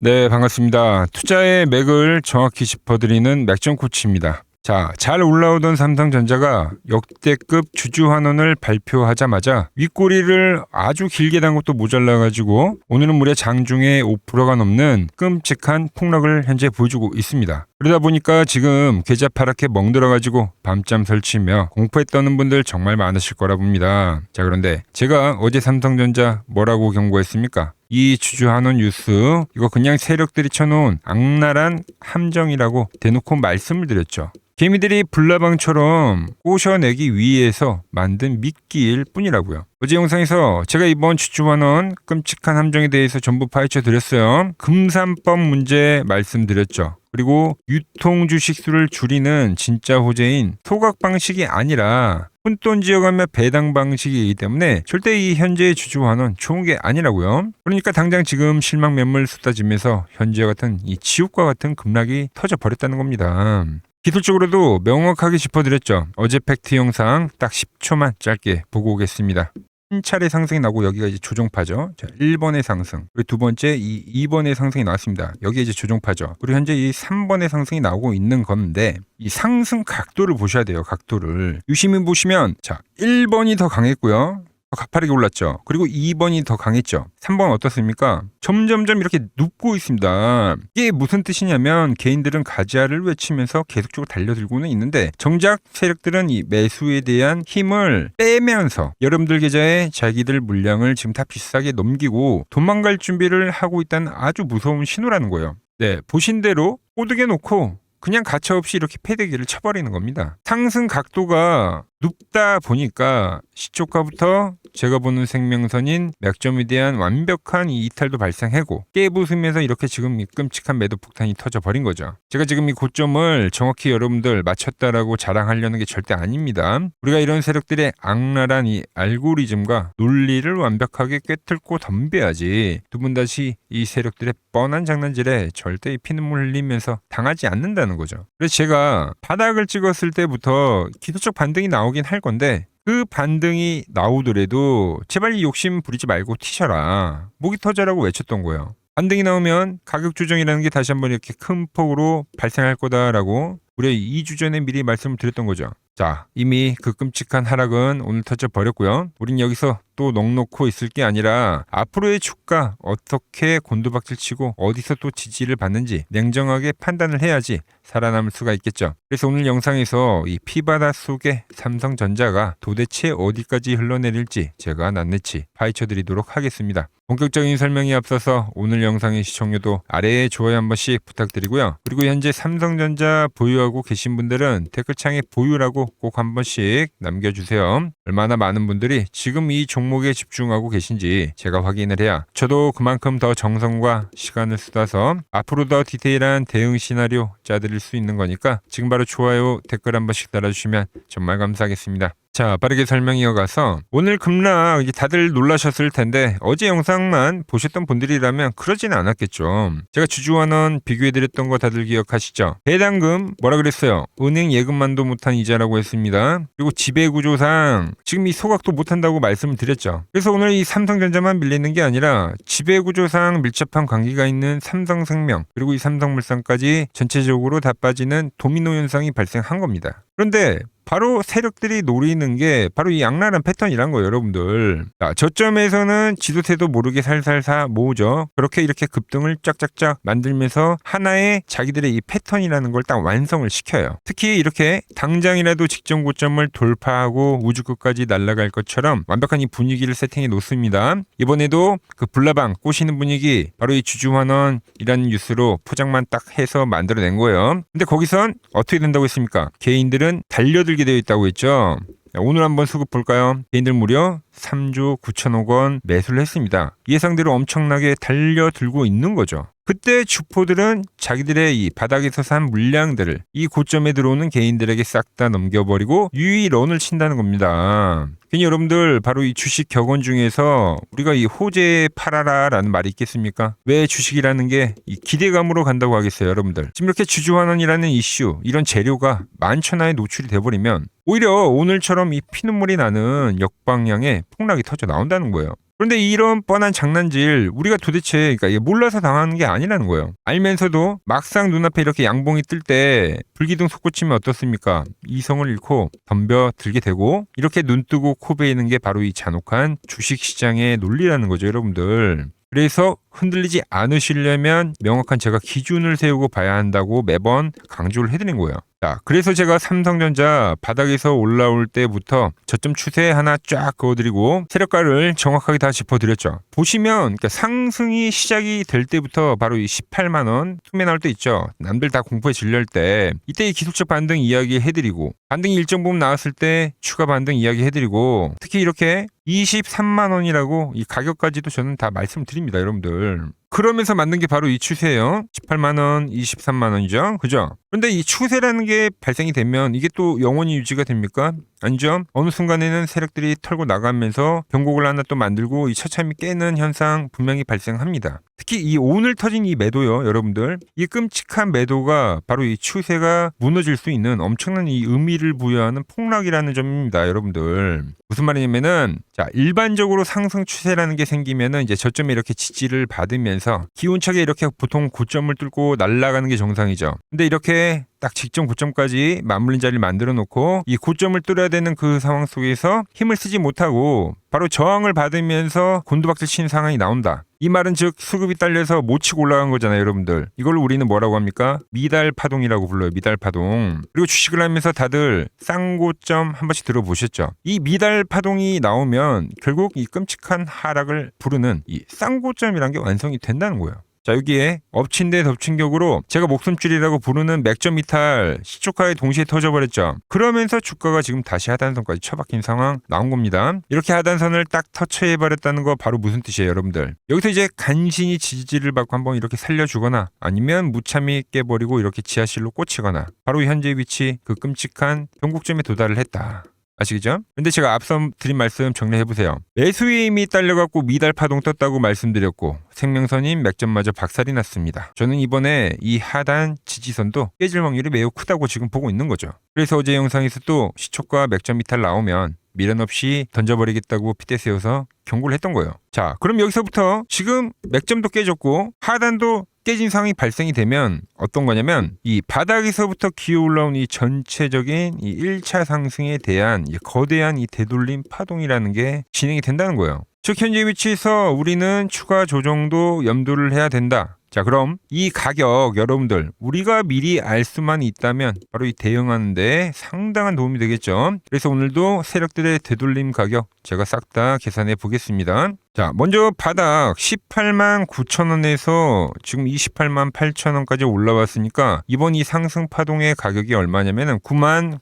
네, 반갑습니다. 투자의 맥을 정확히 짚어드리는 맥점 코치입니다. 자, 잘 올라오던 삼성전자가 역대급 주주환원을 발표하자마자 윗꼬리를 아주 길게 단 것도 모자라가지고 오늘은 무려 장중에 5%가 넘는 끔찍한 폭락을 현재 보여주고 있습니다. 그러다 보니까 지금 계좌 파랗게 멍들어가지고 밤잠 설치며 공포에 떠는 분들 정말 많으실 거라 봅니다. 자, 그런데 제가 어제 삼성전자 뭐라고 경고했습니까? 이 주주환원 뉴스 이거 그냥 세력들이 쳐놓은 악랄한 함정이라고 대놓고 말씀을 드렸죠. 개미들이 불나방처럼 꼬셔내기 위해서 만든 미끼일 뿐이라고요. 어제 영상에서 제가 이번 주주환원 끔찍한 함정에 대해서 전부 파헤쳐 드렸어요. 금산법 문제 말씀드렸죠. 그리고 유통 주식 수를 줄이는 진짜 호재인 소각 방식이 아니라 푼돈 지어가며 배당 방식이기 때문에 절대 이 현재의 주주환원 좋은 게 아니라고요. 그러니까 당장 지금 실망 매물 쏟아지면서 현재와 같은 이 지옥과 같은 급락이 터져버렸다는 겁니다. 기술적으로도 명확하게 짚어드렸죠. 어제 팩트 영상 딱 10초만 짧게 보고 오겠습니다. 한 차례 상승이 나고 여기가 이제 조정파죠. 자, 1번의 상승. 그리고 두 번째 이 2번의 상승이 나왔습니다. 여기 이제 조정파죠. 그리고 현재 이 3번의 상승이 나오고 있는 건데 이 상승 각도를 보셔야 돼요. 각도를. 유심히 보시면 자, 1번이 더 강했고요. 더 가파르게 올랐죠. 그리고 2번이 더 강했죠. 3번 어떻습니까? 점점점 이렇게 눕고 있습니다. 이게 무슨 뜻이냐면 개인들은 가지아를 외치면서 계속적으로 달려들고는 있는데 정작 세력들은 이 매수에 대한 힘을 빼면서 여러분들 계좌에 자기들 물량을 지금 다 비싸게 넘기고 도망갈 준비를 하고 있다는 아주 무서운 신호라는 거예요. 네, 보신 대로 꼬드겨 놓고 그냥 가차없이 이렇게 패대기를 쳐버리는 겁니다. 상승 각도가 눕다 보니까 시초가부터 제가 보는 생명선인 맥점에 대한 완벽한 이 이탈도 발생하고 깨부수면서 이렇게 지금 이 끔찍한 매도 폭탄이 터져버린 거죠. 제가 지금 이 고점을 정확히 여러분들 맞췄다라고 자랑하려는 게 절대 아닙니다. 우리가 이런 세력들의 악랄한 이 알고리즘과 논리를 완벽하게 꿰뚫고 덤벼야지 두 분 다시 이 세력들의 뻔한 장난질에 절대 피눈물 흘리면서 당하지 않는다는 거죠. 그래서 제가 바닥을 찍었을 때부터 기술적 반등이 나오긴 할 건데 그 반등이 나오더라도 제발 이 욕심 부리지 말고 튀셔라. 목이 터져라고 외쳤던 거예요. 반등이 나오면 가격 조정이라는 게 다시 한번 이렇게 큰 폭으로 발생할 거다라고 무려 2주 전에 미리 말씀을 드렸던 거죠. 자, 이미 그 끔찍한 하락은 오늘 터져버렸고요. 우린 여기서 또 넋놓고 있을 게 아니라 앞으로의 주가 어떻게 곤두박질 치고 어디서 또 지지를 받는지 냉정하게 판단을 해야지 살아남을 수가 있겠죠. 그래서 오늘 영상에서 이 피바다 속에 삼성전자가 도대체 어디까지 흘러내릴지 제가 낱낱이 파헤쳐드리도록 하겠습니다. 본격적인 설명에 앞서서 오늘 영상의 시청료도 아래에 좋아요 한 번씩 부탁드리고요. 그리고 현재 삼성전자 보유하고 계신 분들은 댓글창에 보유라고 꼭 한 번씩 남겨주세요. 얼마나 많은 분들이 지금 이 종목에 집중하고 계신지 제가 확인을 해야 저도 그만큼 더 정성과 시간을 쏟아서 앞으로 더 디테일한 대응 시나리오 짜드릴 수 있는 거니까 지금 바로 좋아요 댓글 한 번씩 달아주시면 정말 감사하겠습니다. 자, 빠르게 설명 이어가서 오늘 급락 이제 다들 놀라셨을 텐데 어제 영상만 보셨던 분들이라면 그러지는 않았겠죠. 제가 주주환원 비교해드렸던 거 다들 기억하시죠? 배당금 뭐라 그랬어요? 은행 예금만도 못한 이자라고 했습니다. 그리고 지배구조상 지금 이 소각도 못한다고 말씀을 드렸죠. 그래서 오늘 이 삼성전자만 밀리는 게 아니라 지배구조상 밀접한 관계가 있는 삼성생명 그리고 이 삼성물산까지 전체적으로 다 빠지는 도미노 현상이 발생한 겁니다. 그런데 바로 세력들이 노리는 게 바로 이 악랄한 패턴이란 거예요, 여러분들. 자, 저점에서는 지도세도 모르게 살살사 모으죠. 그렇게 이렇게 급등을 쫙쫙쫙 만들면서 하나의 자기들의 이 패턴이라는 걸 딱 완성을 시켜요. 특히 이렇게 당장이라도 직전 고점을 돌파하고 우주 끝까지 날아갈 것처럼 완벽한 이 분위기를 세팅해 놓습니다. 이번에도 그 불나방 꼬시는 분위기 바로 이 주주환원이라는 뉴스로 포장만 딱 해서 만들어낸 거예요. 근데 거기선 어떻게 된다고 했습니까? 개인들은 달려들게 되어 있다고 했죠. 오늘 한번 수급 볼까요? 개인들 무려 3조 9천억 원 매수를 했습니다. 예상대로 엄청나게 달려들고 있는 거죠. 그때 주포들은 자기들의 이 바닥에서 산 물량들을 이 고점에 들어오는 개인들에게 싹 다 넘겨버리고 유의런을 친다는 겁니다. 괜히 여러분들 바로 이 주식 격언 중에서 우리가 이 호재 팔아라라는 말이 있겠습니까? 왜 주식이라는 게 이 기대감으로 간다고 하겠어요, 여러분들? 지금 이렇게 주주환원이라는 이슈, 이런 재료가 만천하에 노출이 돼버리면 오히려 오늘처럼 이 피눈물이 나는 역방향의 폭락이 터져 나온다는 거예요. 그런데 이런 뻔한 장난질 우리가 도대체 그러니까 이게 몰라서 당하는 게 아니라는 거예요. 알면서도 막상 눈앞에 이렇게 양봉이 뜰 때 불기둥 솟구치면 어떻습니까? 이성을 잃고 덤벼들게 되고 이렇게 눈 뜨고 코 베이는 게 바로 이 잔혹한 주식시장의 논리라는 거죠, 여러분들. 그래서 흔들리지 않으시려면 명확한 제가 기준을 세우고 봐야 한다고 매번 강조를 해드린 거예요. 자, 그래서 제가 삼성전자 바닥에서 올라올 때부터 저점 추세 하나 쫙 그어드리고 세력가를 정확하게 다 짚어드렸죠. 보시면 그러니까 상승이 시작이 될 때부터 바로 이 18만 원 투매 나올 때 있죠. 남들 다 공포에 질릴 때 이때 이 기술적 반등 이야기 해드리고 반등이 일정 부분 나왔을 때 추가 반등 이야기 해드리고 특히 이렇게 23만 원이라고 이 가격까지도 저는 다 말씀드립니다, 여러분들. 그러면서 만든 게 바로 이 추세예요. 18만 원, 23만 원이죠. 그죠? 그런데 이 추세라는 게 발생이 되면 이게 또 영원히 유지가 됩니까? 아니죠. 어느 순간에는 세력들이 털고 나가면서 변곡을 하나 또 만들고 이 처참히 깨는 현상 분명히 발생합니다. 특히 이 오늘 터진 이 매도요, 여러분들. 이 끔찍한 매도가 바로 이 추세가 무너질 수 있는 엄청난 이 의미를 부여하는 폭락이라는 점입니다, 여러분들. 무슨 말이냐면은 자, 일반적으로 상승 추세라는 게 생기면은 이제 저점에 이렇게 지지를 받으면서 기운차게 이렇게 보통 고점을 뚫고 날아가는 게 정상이죠. 근데 이렇게 딱 직전 고점까지 맞물린 자리를 만들어 놓고 이 고점을 뚫어야 되는 그 상황 속에서 힘을 쓰지 못하고 바로 저항을 받으면서 곤두박질 치는 상황이 나온다. 이 말은 즉 수급이 딸려서 못 치고 올라간 거잖아요, 여러분들. 이걸 우리는 뭐라고 합니까? 미달 파동이라고 불러요. 미달 파동. 그리고 주식을 하면서 다들 쌍고점 한 번씩 들어보셨죠? 이 미달 파동이 나오면 결국 이 끔찍한 하락을 부르는 이 쌍고점이라는 게 완성이 된다는 거예요. 자, 여기에 엎친 데 덮친 격으로 제가 목숨줄이라고 부르는 맥점 이탈 시초가에 동시에 터져버렸죠. 그러면서 주가가 지금 다시 하단선까지 쳐박힌 상황 나온 겁니다. 이렇게 하단선을 딱 터치해버렸다는 거 바로 무슨 뜻이에요, 여러분들? 여기서 이제 간신히 지지를 받고 한번 이렇게 살려주거나 아니면 무참히 깨버리고 이렇게 지하실로 꽂히거나 바로 현재 위치 그 끔찍한 변곡점에 도달을 했다. 아시겠죠? 근데 제가 앞서 드린 말씀 정리해보세요. 매수의 힘이 딸려갖고 미달 파동 떴다고 말씀드렸고 생명선인 맥점마저 박살이 났습니다. 저는 이번에 이 하단 지지선도 깨질 확률이 매우 크다고 지금 보고 있는 거죠. 그래서 어제 영상에서 또 시초가 맥점 이탈 나오면 미련 없이 던져버리겠다고 핏대 세워서 경고를 했던 거예요. 자, 그럼 여기서부터 지금 맥점도 깨졌고 하단도 깨진 상황이 발생이 되면 어떤 거냐면 이 바닥에서부터 기어 올라온 이 전체적인 이 1차 상승에 대한 이 거대한 이 되돌림 파동이라는 게 진행이 된다는 거예요. 즉 현재 위치에서 우리는 추가 조정도 염두를 해야 된다. 자, 그럼 이 가격 여러분들 우리가 미리 알 수만 있다면 바로 이 대응하는 데 상당한 도움이 되겠죠. 그래서 오늘도 세력들의 되돌림 가격 제가 싹 다 계산해 보겠습니다. 자, 먼저 바닥 18만 9천 원에서 지금 28만 8천 원까지 올라왔으니까 이번 이 상승 파동의 가격이 얼마냐면은 9만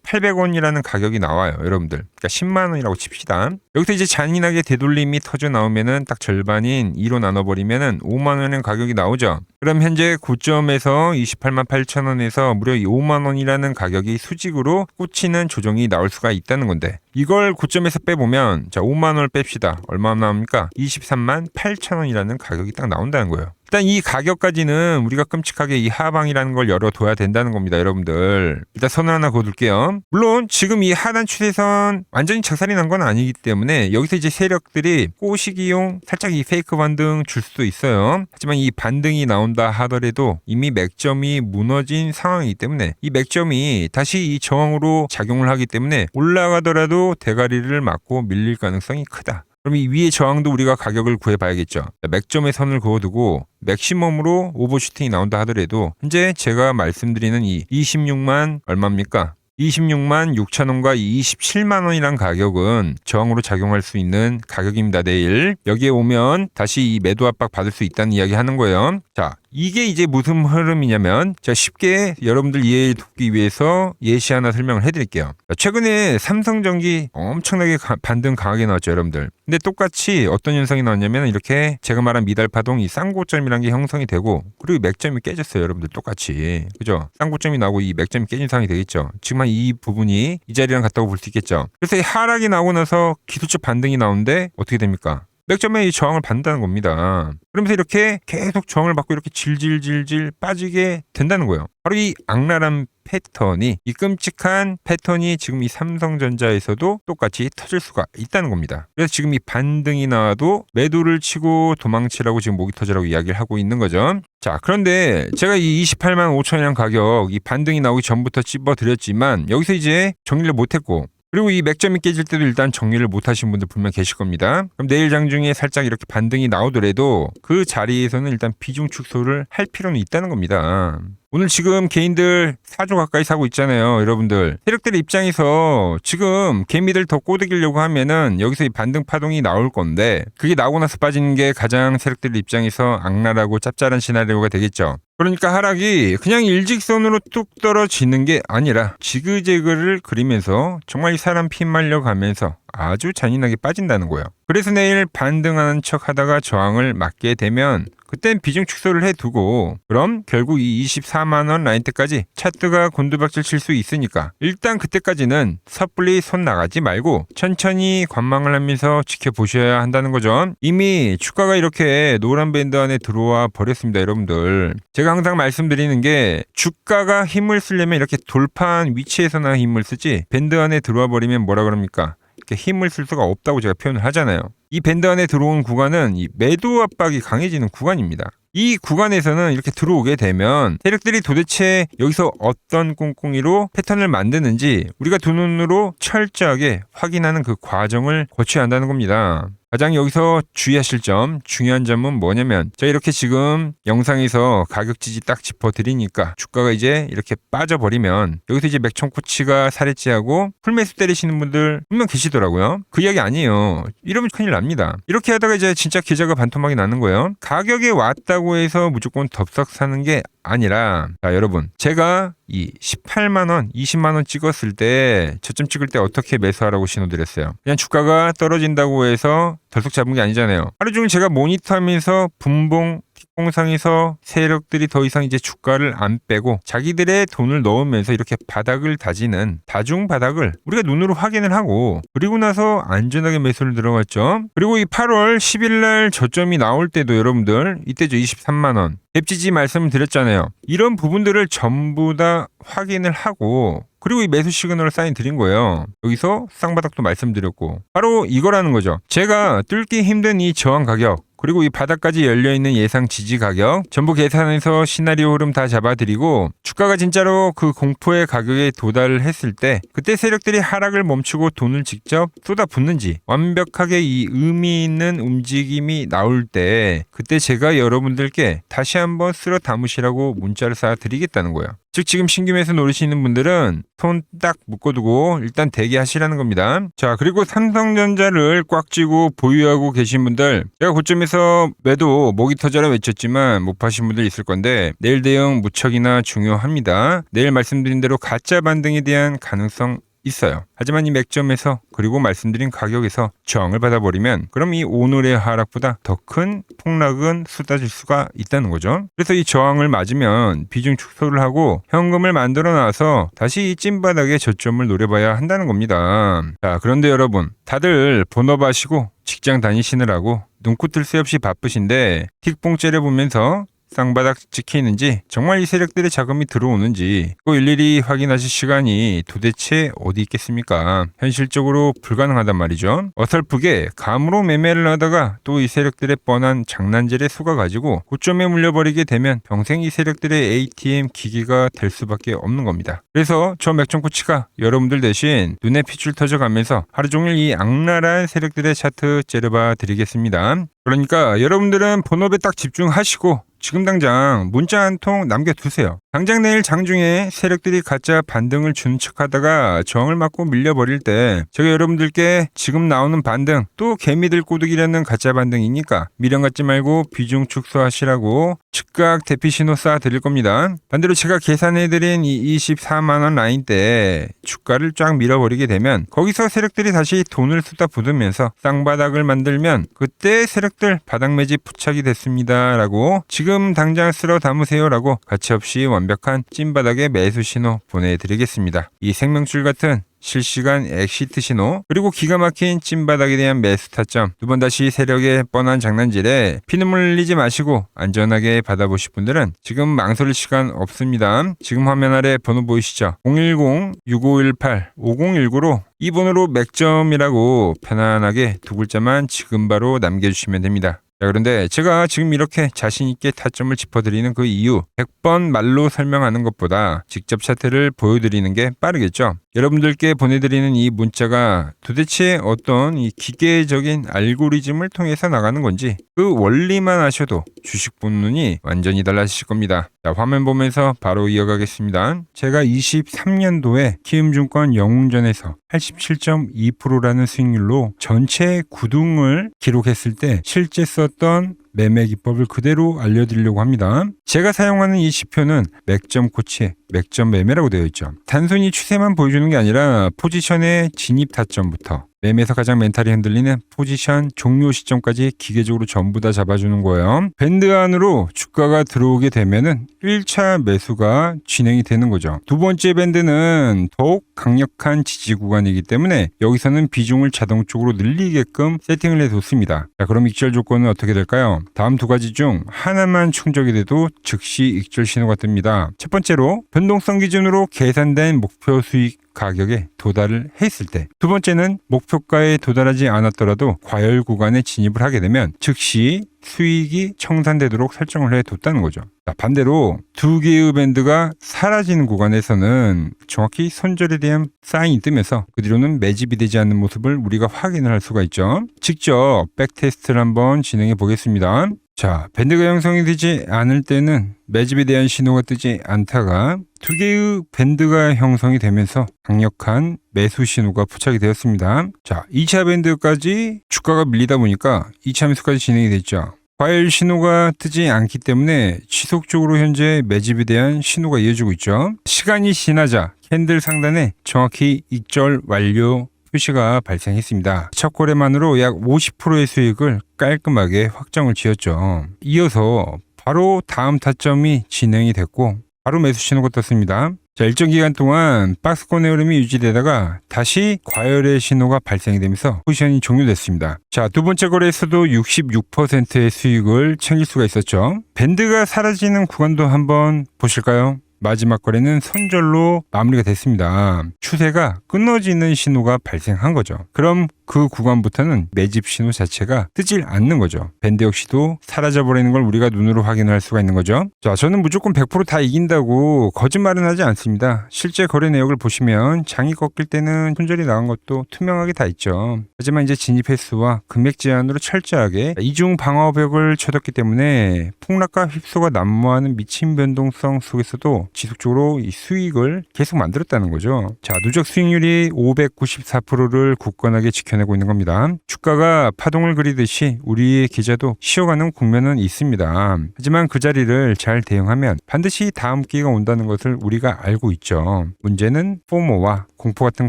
9,800원이라는 가격이 나와요, 여러분들. 그러니까 10만 원이라고 칩시다. 여기서 이제 잔인하게 되돌림이 터져 나오면은 딱 절반인 2로 나눠버리면은 5만 원의 가격이 나오죠. 그럼 현재 고점에서 28만 8천 원에서 무려 5만 원이라는 가격이 수직으로 꽂히는 조정이 나올 수가 있다는 건데 이걸 고점에서 빼보면 자 5만 원을 뺍시다. 얼마 나옵니까? 23만 8천 원이라는 가격이 딱 나온다는 거예요. 일단 이 가격까지는 우리가 끔찍하게 이 하방이라는 걸 열어둬야 된다는 겁니다, 여러분들. 일단 선을 하나 그어둘게요. 물론 지금 이 하단 추세선 완전히 작살이 난 건 아니기 때문에 여기서 이제 세력들이 꼬시기용 살짝 이 페이크 반등 줄 수도 있어요. 하지만 이 반등이 나온다 하더라도 이미 맥점이 무너진 상황이기 때문에 이 맥점이 다시 이 저항으로 작용을 하기 때문에 올라가더라도 대가리를 맞고 밀릴 가능성이 크다. 그럼 이 위에 저항도 우리가 가격을 구해봐야겠죠. 맥점에 선을 그어두고 맥시멈으로 오버슈팅이 나온다 하더라도 현재 제가 말씀드리는 이 26만 얼마입니까? 26만 6천 원과 27만 원이란 가격은 저항으로 작용할 수 있는 가격입니다. 내일 여기에 오면 다시 이 매도 압박 받을 수 있다는 이야기 하는 거예요. 자, 이게 이제 무슨 흐름이냐면 자 쉽게 여러분들 이해해 돕기 위해서 예시 하나 설명을 해드릴게요. 최근에 삼성전기 엄청나게 반등 강하게 나왔죠, 여러분들. 근데 똑같이 어떤 현상이 나왔냐면 이렇게 제가 말한 미달 파동 이 쌍고점이라는 게 형성이 되고 그리고 맥점이 깨졌어요, 여러분들. 똑같이 그죠? 쌍고점이 나오고 이 맥점이 깨진 상황이 되겠죠. 지금 이 부분이 이 자리랑 같다고 볼 수 있겠죠. 그래서 이 하락이 나오고 나서 기술적 반등이 나오는데 어떻게 됩니까? 맥점에 이 저항을 받는다는 겁니다. 그러면서 이렇게 계속 저항을 받고 이렇게 질질질질 빠지게 된다는 거예요. 바로 이 악랄한 패턴이, 이 끔찍한 패턴이 지금 이 삼성전자에서도 똑같이 터질 수가 있다는 겁니다. 그래서 지금 이 반등이 나와도 매도를 치고 도망치라고 지금 목이 터지라고 이야기를 하고 있는 거죠. 자, 그런데 제가 이 28만 5천이라는 가격, 이 반등이 나오기 전부터 찝어드렸지만 여기서 이제 정리를 못했고, 그리고 이 맥점이 깨질 때도 일단 정리를 못 하신 분들 분명 계실 겁니다. 그럼 내일 장중에 살짝 이렇게 반등이 나오더라도 그 자리에서는 일단 비중 축소를 할 필요는 있다는 겁니다. 오늘 지금 개인들 4조 가까이 사고 있잖아요, 여러분들. 세력들의 입장에서 지금 개미들 더 꼬드기려고 하면은 여기서 이 반등 파동이 나올 건데, 그게 나오고 나서 빠지는 게 가장 세력들의 입장에서 악랄하고 짭짤한 시나리오가 되겠죠. 그러니까 하락이 그냥 일직선으로 뚝 떨어지는 게 아니라 지그재그를 그리면서 정말 이 사람 피 말려가면서 아주 잔인하게 빠진다는 거예요. 그래서 내일 반등하는 척 하다가 저항을 맞게 되면 그땐 비중 축소를 해두고, 그럼 결국 이 24만원 라인 때까지 차트가 곤두박질 칠 수 있으니까 일단 그때까지는 섣불리 손 나가지 말고 천천히 관망을 하면서 지켜보셔야 한다는 거죠. 이미 주가가 이렇게 노란 밴드 안에 들어와 버렸습니다, 여러분들. 제가 항상 말씀드리는 게, 주가가 힘을 쓰려면 이렇게 돌파한 위치에서나 힘을 쓰지 밴드 안에 들어와 버리면 뭐라 그럽니까? 이렇게 힘을 쓸 수가 없다고 제가 표현을 하잖아요. 이 밴드 안에 들어온 구간은 이 매도 압박이 강해지는 구간입니다. 이 구간에서는 이렇게 들어오게 되면 세력들이 도대체 여기서 어떤 꿍꿍이로 패턴을 만드는지 우리가 두 눈으로 철저하게 확인하는 그 과정을 거쳐야 한다는 겁니다. 가장 여기서 주의하실 점, 중요한 점은 뭐냐면, 제가 이렇게 지금 영상에서 가격 지지 딱 짚어드리니까 주가가 이제 이렇게 빠져버리면 여기서 이제 맥청코치가 살해지하고 풀매수 때리시는 분들 분명 계시더라고요. 그 이야기 아니에요. 이러면 큰일 납니다. 이렇게 하다가 이제 진짜 계좌가 반토막이 나는 거예요. 가격에 왔다고 해서 무조건 덥석 사는 게 아니라, 자, 여러분, 제가 이 18만원, 20만원 찍었을 때, 저점 찍을 때 어떻게 매수하라고 신호드렸어요? 그냥 주가가 떨어진다고 해서 덜썩 잡은 게 아니잖아요. 하루 종일 제가 모니터하면서 분봉 틱봉상에서 세력들이 더 이상 이제 주가를 안 빼고 자기들의 돈을 넣으면서 이렇게 바닥을 다지는 다중 바닥을 우리가 눈으로 확인을 하고, 그리고 나서 안전하게 매수를 들어갔죠. 그리고 이 8월 10일 날 저점이 나올 때도 여러분들, 이때죠, 23만원. 갭지지 말씀을 드렸잖아요. 이런 부분들을 전부 다 확인을 하고, 그리고 이 매수 시그널을 사인 드린 거예요. 여기서 쌍바닥도 말씀드렸고, 바로 이거라는 거죠. 제가 뚫기 힘든 이 저항 가격, 그리고 이 바닥까지 열려있는 예상 지지 가격 전부 계산해서 시나리오 흐름 다 잡아드리고, 주가가 진짜로 그 공포의 가격에 도달을 했을 때 그때 세력들이 하락을 멈추고 돈을 직접 쏟아붓는지 완벽하게 이 의미 있는 움직임이 나올 때, 그때 제가 여러분들께 다시 한번 쓸어 담으시라고 문자를 쏴드리겠다는 거예요. 즉 지금 신규 매수 노리시는 분들은 손 딱 묶어두고 일단 대기하시라는 겁니다. 자, 그리고 삼성전자를 꽉 쥐고 보유하고 계신 분들, 제가 고점에서 매도 목이 터져라 외쳤지만 못 파신 분들 있을 건데, 내일 대응 무척이나 중요합니다. 내일 말씀드린 대로 가짜 반등에 대한 가능성 있어요. 하지만 이 맥점에서, 그리고 말씀드린 가격에서 저항을 받아버리면 그럼 이 오늘의 하락보다 더 큰 폭락은 쏟아질 수가 있다는 거죠. 그래서 이 저항을 맞으면 비중 축소를 하고 현금을 만들어 놔서 다시 이 찐바닥의 저점을 노려봐야 한다는 겁니다. 자, 그런데 여러분, 다들 본업하시고 직장 다니시느라고 눈코뜰 새 없이 바쁘신데 틱봉 째려보면서 쌍바닥 지키는지, 정말 이 세력들의 자금이 들어오는지 또 일일이 확인하실 시간이 도대체 어디 있겠습니까? 현실적으로 불가능하단 말이죠. 어설프게 감으로 매매를 하다가 또 이 세력들의 뻔한 장난질에 속아가지고 고점에 물려버리게 되면 평생 이 세력들의 ATM 기기가 될 수밖에 없는 겁니다. 그래서 저 맥정코치가 여러분들 대신 눈에 핏줄 터져가면서 하루 종일 이 악랄한 세력들의 차트 째려봐 드리겠습니다. 그러니까 여러분들은 본업에 딱 집중하시고 지금 당장 문자 한 통 남겨두세요. 당장 내일 장중에 세력들이 가짜 반등을 주는 척하다가 저항을 맞고 밀려버릴 때 제가 여러분들께 지금 나오는 반등, 또 개미들 꼬드기라는 가짜 반등이니까 미련 갖지 말고 비중 축소하시라고 즉각 대피 신호 쏴 드릴 겁니다. 반대로 제가 계산해드린 이 24만원 라인 때 주가를 쫙 밀어버리게 되면 거기서 세력들이 다시 돈을 쏟아붓으면서 쌍바닥을 만들면 그때 세력들 바닥 매집 부착이 됐습니다 라고 지금 지금 당장 쓸어 담으세요라고 가차없이 완벽한 찐바닥의 매수 신호 보내드리겠습니다. 이 생명줄 같은 실시간 엑시트 신호, 그리고 기가 막힌 찐바닥에 대한 매수 타점, 두 번 다시 세력의 뻔한 장난질에 피눈물 흘리지 마시고 안전하게 받아보실 분들은 지금 망설일 시간 없습니다. 지금 화면 아래 번호 보이시죠? 010-6518-5019로 이 번호로 맥점이라고 편안하게 두 글자만 지금 바로 남겨주시면 됩니다. 자, 그런데 제가 지금 이렇게 자신있게 타점을 짚어드리는 그 이유, 100번 말로 설명하는 것보다 직접 차트를 보여드리는 게 빠르겠죠. 여러분들께 보내드리는 이 문자가 도대체 어떤 이 기계적인 알고리즘을 통해서 나가는 건지 그 원리만 아셔도 주식 보는 눈이 완전히 달라지실 겁니다. 자, 화면 보면서 바로 이어가겠습니다. 제가 23년도에 키움증권 영웅전에서 87.2%라는 수익률로 전체 9등을 기록했을 때 실제 썼던 매매 기법을 그대로 알려드리려고 합니다. 제가 사용하는 이 지표는 맥점 코치의 맥점 매매라고 되어 있죠. 단순히 추세만 보여주는 게 아니라 포지션의 진입 타점부터 매매에서 가장 멘탈이 흔들리는 포지션 종료 시점까지 기계적으로 전부 다 잡아주는 거예요. 밴드 안으로 주가가 들어오게 되면은 1차 매수가 진행이 되는 거죠. 두 번째 밴드는 더욱 강력한 지지 구간이기 때문에 여기서는 비중을 자동적으로 늘리게끔 세팅을 해뒀습니다. 자, 그럼 익절 조건은 어떻게 될까요? 다음 두 가지 중 하나만 충족이 돼도 즉시 익절 신호가 뜹니다. 첫 번째로 변동성 기준으로 계산된 목표 수익 가격에 도달을 했을 때, 두 번째는 목표가에 도달하지 않았더라도 과열 구간에 진입을 하게 되면 즉시 수익이 청산되도록 설정을 해뒀다는 거죠. 자, 반대로 두 개의 밴드가 사라지는 구간에서는 정확히 손절에 대한 사인이 뜨면서 그 뒤로는 매집이 되지 않는 모습을 우리가 확인을 할 수가 있죠. 직접 백테스트를 한번 진행해 보겠습니다. 자, 밴드가 형성이 되지 않을 때는 매집에 대한 신호가 뜨지 않다가 두 개의 밴드가 형성이 되면서 강력한 매수 신호가 포착이 되었습니다. 자, 2차 밴드까지 주가가 밀리다 보니까 2차 매수까지 진행이 됐죠. 과열 신호가 뜨지 않기 때문에 지속적으로 현재 매집에 대한 신호가 이어지고 있죠. 시간이 지나자 캔들 상단에 정확히 익절 완료 표시가 발생했습니다. 첫 거래만으로 약 50%의 수익을 깔끔하게 확정을 지었죠. 이어서 바로 다음 타점이 진행이 됐고 바로 매수 신호가 떴습니다. 자, 일정 기간 동안 박스권의 흐름이 유지되다가 다시 과열의 신호가 발생이 되면서 포지션이 종료됐습니다. 자, 두 번째 거래에서도 66%의 수익을 챙길 수가 있었죠. 밴드가 사라지는 구간도 한번 보실까요? 마지막 거래는 손절로 마무리가 됐습니다. 추세가 끊어지는 신호가 발생한 거죠. 그럼 그 구간부터는 매집 신호 자체가 뜨질 않는 거죠. 밴드 역시도 사라져버리는 걸 우리가 눈으로 확인할 수가 있는 거죠. 자, 저는 무조건 100% 다 이긴다고 거짓말은 하지 않습니다. 실제 거래 내역을 보시면 장이 꺾일 때는 손절이 나간 것도 투명하게 다 있죠. 하지만 이제 진입 횟수와 금액 제한으로 철저하게 이중 방어벽을 쳐뒀기 때문에 폭락과 휩소가 난무하는 미친 변동성 속에서도 지속적으로 이 수익을 계속 만들었다는 거죠. 자, 누적 수익률이 594%를 굳건하게 지켜내고 있는 겁니다. 주가가 파동을 그리듯이 우리의 계좌도 쉬어가는 국면은 있습니다. 하지만 그 자리를 잘 대응하면 반드시 다음 기회가 온다는 것을 우리가 알고 있죠. 문제는 포모와 공포 같은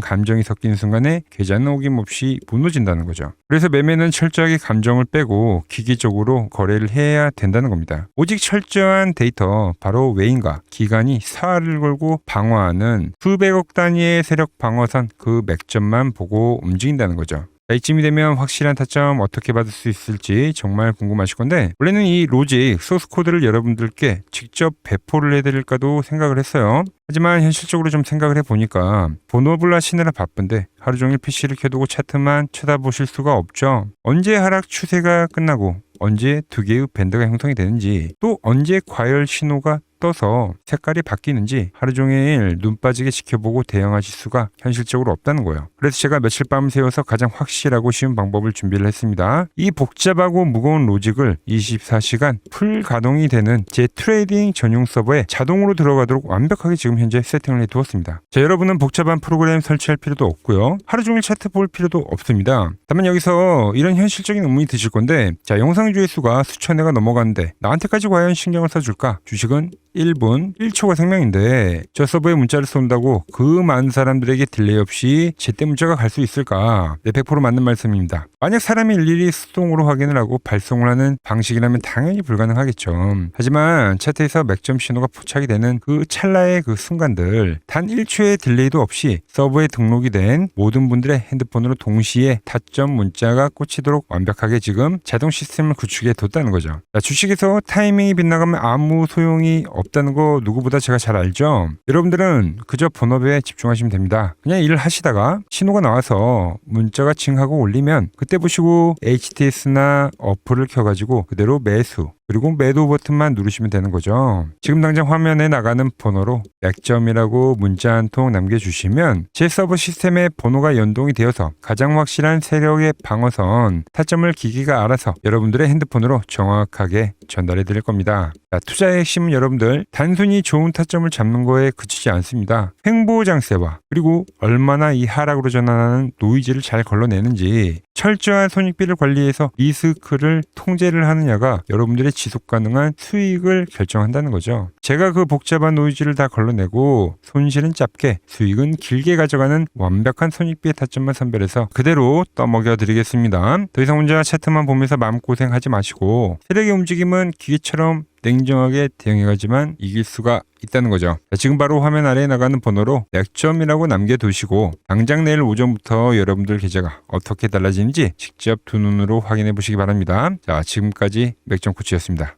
감정이 섞이는 순간에 계좌는 어김없이 무너진다는 거죠. 그래서 매매는 철저하게 감정을 빼고 기계적으로 거래를 해야 된다는 겁니다. 오직 철저한 데이터, 바로 외인과 기관이 사활을 걸고 방어하는 수백억 단위의 세력 방어선 그 맥점만 보고 움직인다는 거죠. 이쯤이 되면 확실한 타점 어떻게 받을 수 있을지 정말 궁금하실 건데, 원래는 이 로직 소스 코드를 여러분들께 직접 배포를 해드릴까도 생각을 했어요. 하지만 현실적으로 좀 생각을 해보니까 본업을 하시느라 바쁜데 하루 종일 PC를 켜두고 차트만 쳐다보실 수가 없죠. 언제 하락 추세가 끝나고 언제 두 개의 밴드가 형성이 되는지, 또 언제 과열 신호가 떠서 색깔이 바뀌는지 하루 종일 눈 빠지게 지켜보고 대응하실 수가 현실적으로 없다는 거예요. 그래서 제가 며칠 밤 새워서 가장 확실하고 쉬운 방법을 준비를 했습니다. 이 복잡하고 무거운 로직을 24시간 풀 가동이 되는 제 트레이딩 전용 서버에 자동으로 들어가도록 완벽하게 지금 현재 세팅을 해두었습니다. 자, 여러분은 복잡한 프로그램 설치할 필요도 없고요. 하루 종일 차트 볼 필요도 없습니다. 다만 여기서 이런 현실적인 의문이 드실 건데, 자, 영상 조회수가 수천 회가 넘어가는데 나한테까지 과연 신경을 써줄까? 주식은 1분 1초가 생명인데 저 서버에 문자를 쏜다고 그 많은 사람들에게 딜레이 없이 제때 문자가 갈 수 있을까? 네, 100% 맞는 말씀입니다. 만약 사람이 일일이 수동으로 확인을 하고 발송을 하는 방식이라면 당연히 불가능하겠죠. 하지만 차트에서 맥점 신호가 포착이 되는 그 찰나의 그 순간들 단 1초의 딜레이도 없이 서버에 등록이 된 모든 분들의 핸드폰으로 동시에 타점 문자가 꽂히도록 완벽하게 지금 자동 시스템을 구축해 뒀다는 거죠. 자, 주식에서 타이밍이 빗나가면 아무 소용이 없다는 거 누구보다 제가 잘 알죠. 여러분들은 그저 본업에 집중하시면 됩니다. 그냥 일을 하시다가 신호가 나와서 문자가 징하고 올리면 그때 보시고 HTS나 어플을 켜가지고 그대로 매수 그리고 매도 버튼만 누르시면 되는 거죠. 지금 당장 화면에 나가는 번호로 맥점이라고 문자 한 통 남겨주시면 제 서버 시스템에 번호가 연동이 되어서 가장 확실한 세력의 방어선 타점을 기기가 알아서 여러분들의 핸드폰으로 정확하게 전달해 드릴 겁니다. 자, 투자의 핵심은 여러분들 단순히 좋은 타점을 잡는 거에 그치지 않습니다. 횡보 장세와 그리고 얼마나 이 하락으로 전환하는 노이즈를 잘 걸러내는지 철저한 손익비를 관리해서 리스크를 통제를 하느냐가 여러분들의 지속 가능한 수익을 결정한다는 거죠. 제가 그 복잡한 노이즈를 다 걸러내고 손실은 짧게 수익은 길게 가져가는 완벽한 손익비의 타점만 선별해서 그대로 떠먹여 드리겠습니다. 더 이상 혼자 차트만 보면서 마음고생하지 마시고 세력의 움직임은 기계처럼 냉정하게 대응해가지만 이길 수가 있다는 거죠. 자, 지금 바로 화면 아래에 나가는 번호로 맥점이라고 남겨두시고 당장 내일 오전부터 여러분들 계좌가 어떻게 달라지는지 직접 두 눈으로 확인해 보시기 바랍니다. 자, 지금까지 맥점 코치였습니다.